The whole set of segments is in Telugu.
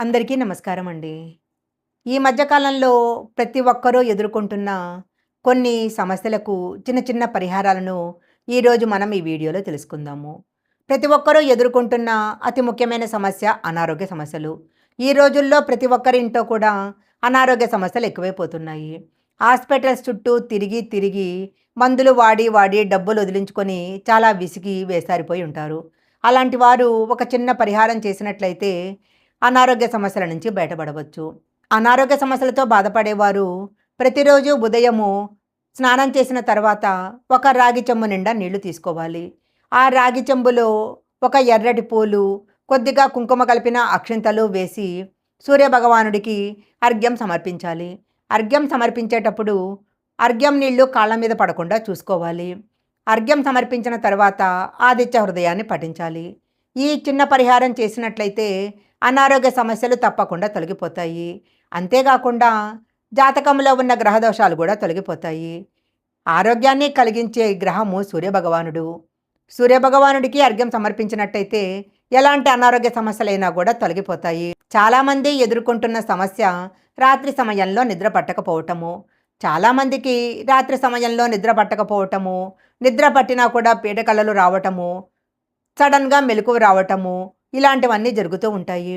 అందరికీ నమస్కారం అండి. ఈ మధ్య కాలంలో ప్రతి ఒక్కరూ ఎదుర్కొంటున్న కొన్ని సమస్యలకు చిన్న చిన్న పరిహారాలను ఈరోజు మనం ఈ వీడియోలో తెలుసుకుందాము. ప్రతి ఒక్కరూ ఎదుర్కొంటున్న అతి ముఖ్యమైన సమస్య అనారోగ్య సమస్యలు. ఈ రోజుల్లో ప్రతి ఒక్కరి ఇంట్లో కూడా అనారోగ్య సమస్యలు ఎక్కువైపోతున్నాయి. హాస్పిటల్స్ చుట్టూ తిరిగి తిరిగి మందులు వాడి వాడి డబ్బులు వదిలించుకొని చాలా విసిగి వేసారిపోయి ఉంటారు. అలాంటి వారు ఒక చిన్న పరిహారం చేసినట్లయితే అనారోగ్య సమస్యల నుంచి బయటపడవచ్చు. అనారోగ్య సమస్యలతో బాధపడేవారు ప్రతిరోజు ఉదయము స్నానం చేసిన తర్వాత ఒక రాగి చెంబు నిండా నీళ్లు తీసుకోవాలి. ఆ రాగి చెంబులో ఒక ఎర్రటి పూలు, కొద్దిగా కుంకుమ కలిపిన అక్షింతలు వేసి సూర్యభగవానుడికి అర్ఘ్యం సమర్పించాలి. అర్ఘ్యం సమర్పించేటప్పుడు అర్ఘ్యం నీళ్లు కాళ్ళ మీద పడకుండా చూసుకోవాలి. అర్ఘ్యం సమర్పించిన తర్వాత ఆదిత్య హృదయాన్ని పఠించాలి. ఈ చిన్న పరిహారం చేసినట్లయితే అనారోగ్య సమస్యలు తప్పకుండా తొలగిపోతాయి. అంతేకాకుండా జాతకంలో ఉన్న గ్రహదోషాలు కూడా తొలగిపోతాయి. ఆరోగ్యాన్ని కలిగించే గ్రహము సూర్యభగవానుడు. సూర్యభగవానుడికి అర్ఘ్యం సమర్పించినట్టయితే ఎలాంటి అనారోగ్య సమస్యలైనా కూడా తొలగిపోతాయి. చాలామంది ఎదుర్కొంటున్న సమస్య రాత్రి సమయంలో నిద్ర పట్టకపోవటము. చాలామందికి రాత్రి సమయంలో నిద్ర పట్టకపోవటము, నిద్ర పట్టినా కూడా పీడకలలు రావటము, సడన్గా మెలకువ రావటము, ఇలాంటివన్నీ జరుగుతూ ఉంటాయి.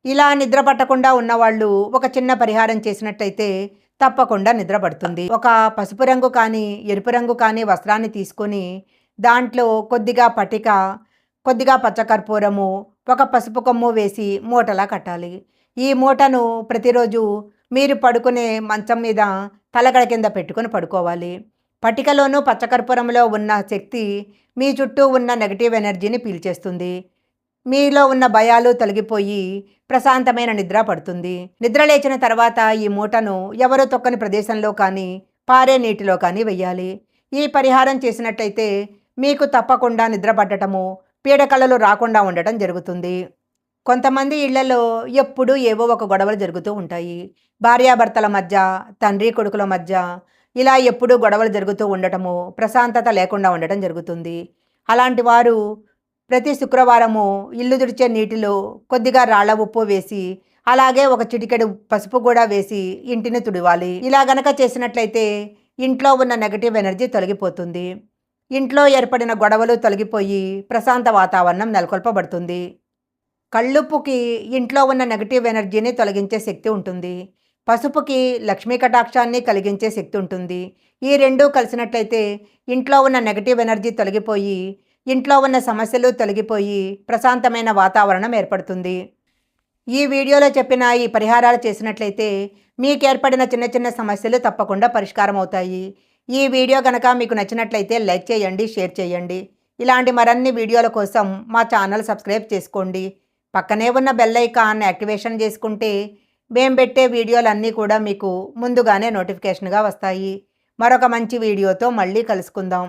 ఇలా నిద్ర పట్టకుండా ఉన్నవాళ్ళు ఒక చిన్న పరిహారం చేసినట్టయితే తప్పకుండా నిద్ర పడుతుంది. ఒక పసుపు రంగు కానీ ఎరుపు రంగు కానీ వస్త్రాన్ని తీసుకొని దాంట్లో కొద్దిగా పటిక, కొద్దిగా పచ్చకర్పూరము, ఒక పసుపు కొమ్ము వేసి మూటలా కట్టాలి. ఈ మూటను ప్రతిరోజు మీరు పడుకునే మంచం మీద తలగడ కింద పెట్టుకొని పడుకోవాలి. పటికలోనూ పచ్చకర్పూరంలో ఉన్న శక్తి మీ చుట్టూ ఉన్న నెగటివ్ ఎనర్జీని పీల్చేస్తుంది. మీలో ఉన్న భయాలు తొలగిపోయి ప్రశాంతమైన నిద్ర పడుతుంది. నిద్ర లేచిన తర్వాత ఈ మూటను ఎవరో తొక్కని ప్రదేశంలో కానీ పారే నీటిలో కానీ వెయ్యాలి. ఈ పరిహారం చేసినట్టయితే మీకు తప్పకుండా నిద్ర పట్టడము, పీడకలలు రాకుండా ఉండటం జరుగుతుంది. కొంతమంది ఇళ్లలో ఎప్పుడూ ఏవో ఒక గొడవలు జరుగుతూ ఉంటాయి. భార్యాభర్తల మధ్య, తండ్రి కొడుకుల మధ్య ఇలా ఎప్పుడూ గొడవలు జరుగుతూ ఉండటము, ప్రశాంతత లేకుండా ఉండటం జరుగుతుంది. అలాంటి వారు ప్రతి శుక్రవారము ఇల్లు తుడిచే నీటిలో కొద్దిగా రాళ్ల ఉప్పు వేసి, అలాగే ఒక చిటికెడు పసుపు కూడా వేసి ఇంటిని తుడవాలి. ఇలా గనక చేసినట్లయితే ఇంట్లో ఉన్న నెగటివ్ ఎనర్జీ తొలగిపోతుంది. ఇంట్లో ఏర్పడిన గొడవలు తొలగిపోయి ప్రశాంత వాతావరణం నెలకొల్పబడుతుంది. కళ్ళుప్పుకి ఇంట్లో ఉన్న నెగటివ్ ఎనర్జీని తొలగించే శక్తి ఉంటుంది. పసుపుకి లక్ష్మీ కటాక్షాన్ని కలిగించే శక్తి ఉంటుంది. ఈ రెండూ కలిసినట్లయితే ఇంట్లో ఉన్న నెగటివ్ ఎనర్జీ తొలగిపోయి, ఇంట్లో ఉన్న సమస్యలు తొలగిపోయి ప్రశాంతమైన వాతావరణం ఏర్పడుతుంది. ఈ వీడియోలో చెప్పిన ఈ పరిహారాలు చేసినట్లయితే మీకు ఏర్పడిన చిన్న చిన్న సమస్యలు తప్పకుండా పరిష్కారం అవుతాయి. ఈ వీడియో కనుక మీకు నచ్చినట్లయితే లైక్ చేయండి, షేర్ చేయండి. ఇలాంటి మరిన్ని వీడియోల కోసం మా ఛానల్ సబ్స్క్రైబ్ చేసుకోండి. పక్కనే ఉన్న బెల్ ఐకాన్ యాక్టివేషన్ చేసుకుంటే మేము పెట్టే వీడియోలన్నీ కూడా మీకు ముందుగానే నోటిఫికేషన్గా వస్తాయి. మరొక మంచి వీడియోతో మళ్ళీ కలుసుకుందాం.